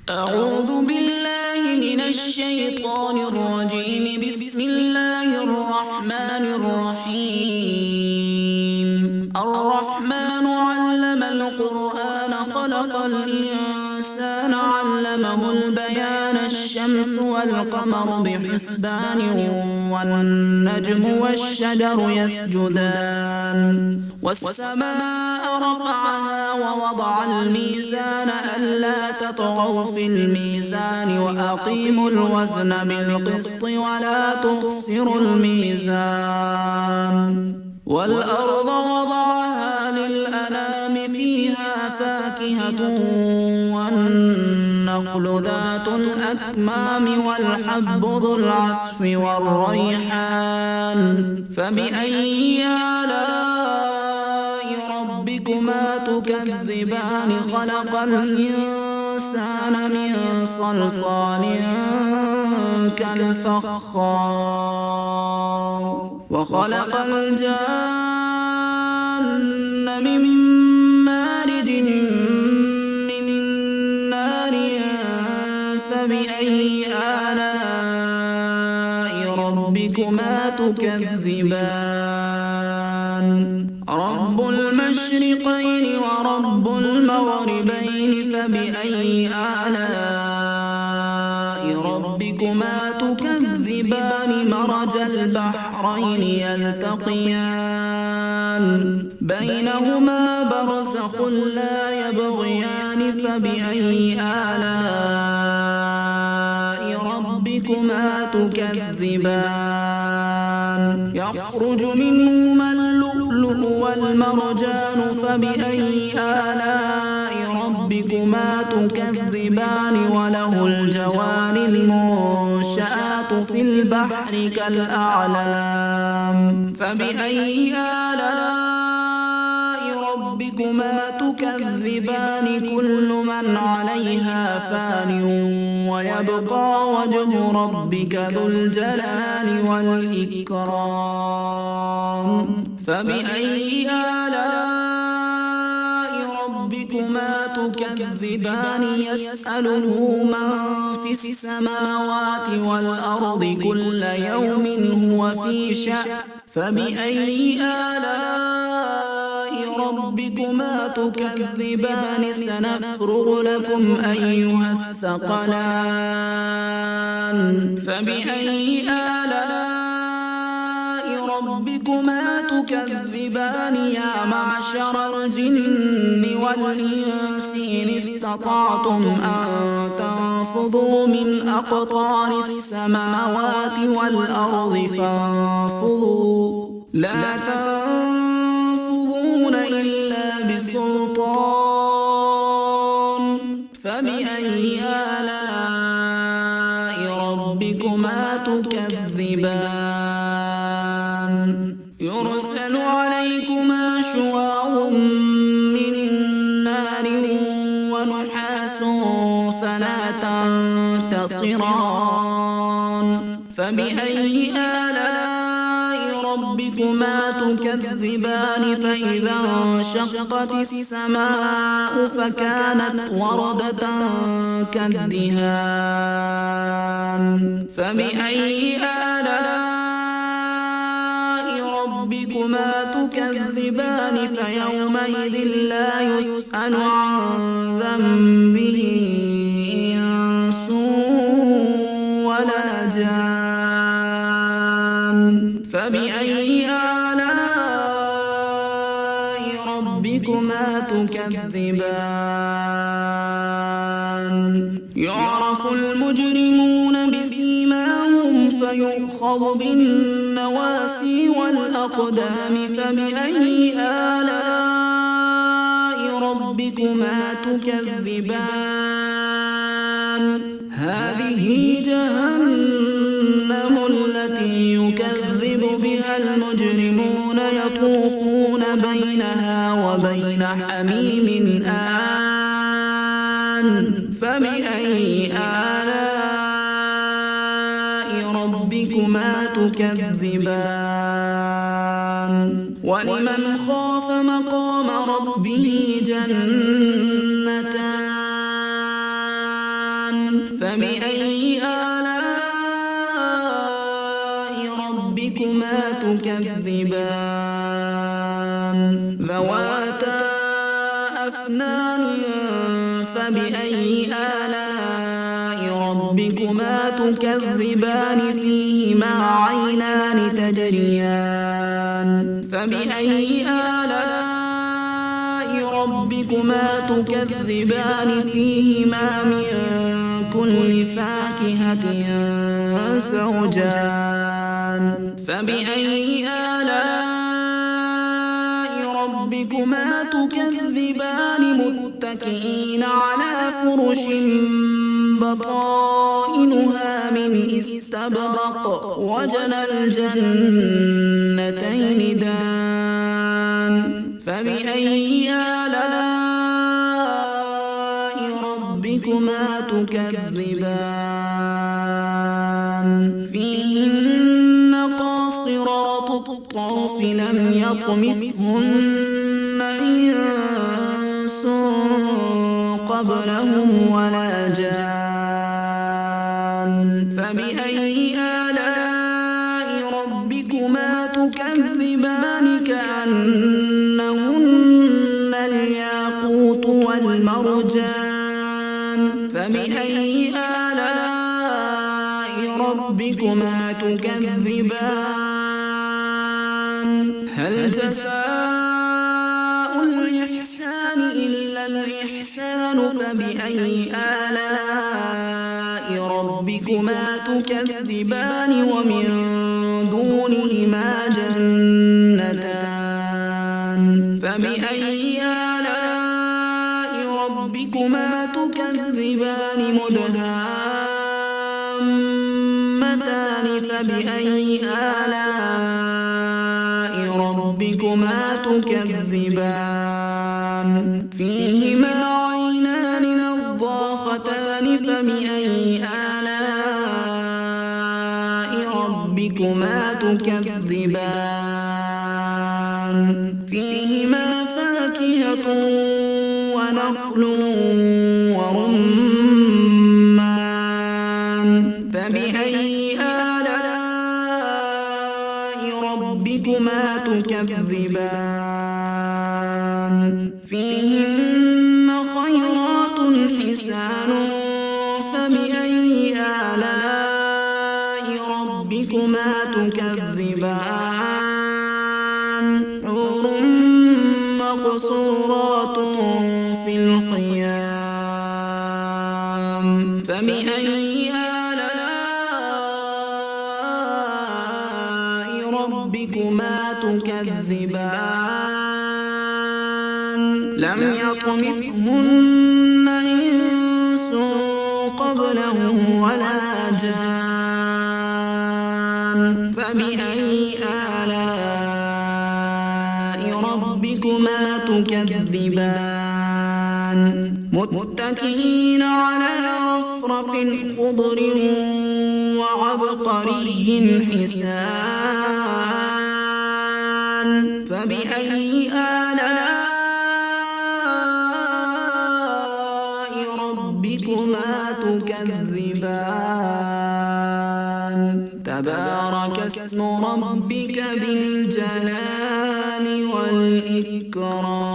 أعوذ بالله من الشيطان الرجيم. بسم الله الرحمن الرحيم. الرحمن علم القرآن خلق الإنسان علمه البيان. الشمس والقمر بحسبان والنجم والشجر يسجدان والسماء رفعها ووضع الميزان ألا تطغوا في الميزان وأقيموا الوزن بالقسط ولا تخسروا الميزان والأرض وضعها للأنام فيها فاكهة والنخل ذات الأكمام والحب ذو العصف والريحان فبأي آلاء ربكما تكذبان. خلق الإنسان من صلصال كالفخار وخلق الجن من مارج من نار فبأي آلاء ربكما تكذبان. رب المشرقين ورب المغربين فبأي آلاء ربكما تكذبان. مرج البحرين يلتقيان بينهما برزخ لا يبغيان فبأي آلاء ربكما تكذبان. يخرج منهما اللؤلؤ والمرجان فبأي آلاء ربكما تكذبان. وله الجوار المنشآت في البحر كالأعلام فبأي آلاء ربكما تكذبان. كل من عليها فان ويبقى وجه ربك ذو الجلال والإكرام فبأي آلاء ربكما تكذبان. يسأله من في السماوات والأرض كل يوم هو في شأن فبأي آلاء ربكما تكذبان. سنفرغ لكم أيها الثقلان فبأي آلاء ربكما تكذبان. يا معشر الجن والإنس إن استطعتم أن تنفذوا من أقطار السماوات والأرض فانفذوا لا تنفذون إلا بسلطان فبأي آلاء ربكما تكذبان. يرسل عليكما شواظ من نار ونحاس فلا تنتصران فبأي آلاء ربكما تكذبان. فإذا انشقت السماء فكانت وردة كالدهان فبأي آلاء ربكما تكذبان. فيومئذ لا يسأل عن ذنبه إنس ولا جان فبأي آلاء ربكما تكذبان. يعرف المجرمون بسيماهم فيؤخذ بالنواسي والأقدام فبأي آلاء ربكما تكذبان. هذه جهنم التي يكذب بها المجرمون يطوفون بينها وبين حميم آن فبأي آلاء ربكما تكذبان. ولمن خاف مقام ربه جنتان فبأي آلاء ربكما تكذبان ذواتا أفنان فبأي آلاء ربكما تكذبان فيهما عينان تجريان فبأي آلاء ربكما تكذبان فيهما من كل فاكهة زوجان فبأي آلاء ربكما تكذبان متكئين على فرش بطائنها من استبرق وجنى الجنتين دان فبأي آلاء ربكما تكذبان فيهن قاصرات الطرف لم يطمثهن إنس قبلهم ولا جان فبأي آلاء ربكما تكذبان كأنهن الياقوت والمرجان فبأي آلاء ربكما تكذبان هل جزاء الإحسان إلا الإحسان فبأي آلاء ربكما تكذبان ومن دونهما جنتان فبأي آلاء ربكما تكذبان مدهامتان فبأي آلاء ربكما تكذبان فيهما عينان نضاختان فبأي آلاء ربكما تكذبان فيهما فاكهة ونخل ورمان فبأي آلاء ربكما تكذبان فيهن خيرات حسان فبأي آلاء ربكما تكذبان حور مقصورات في الخيام فبأي آلاء ربكما تكذبان لم يطمثهن إنس قبلهم ولا جان فبأي آلاء ربكما تكذبان متكئين على رفرف خضر وعبقري حسان فبأي آلاء ربكما تكذبان تبارك اسم ربك بالجلال والإكرام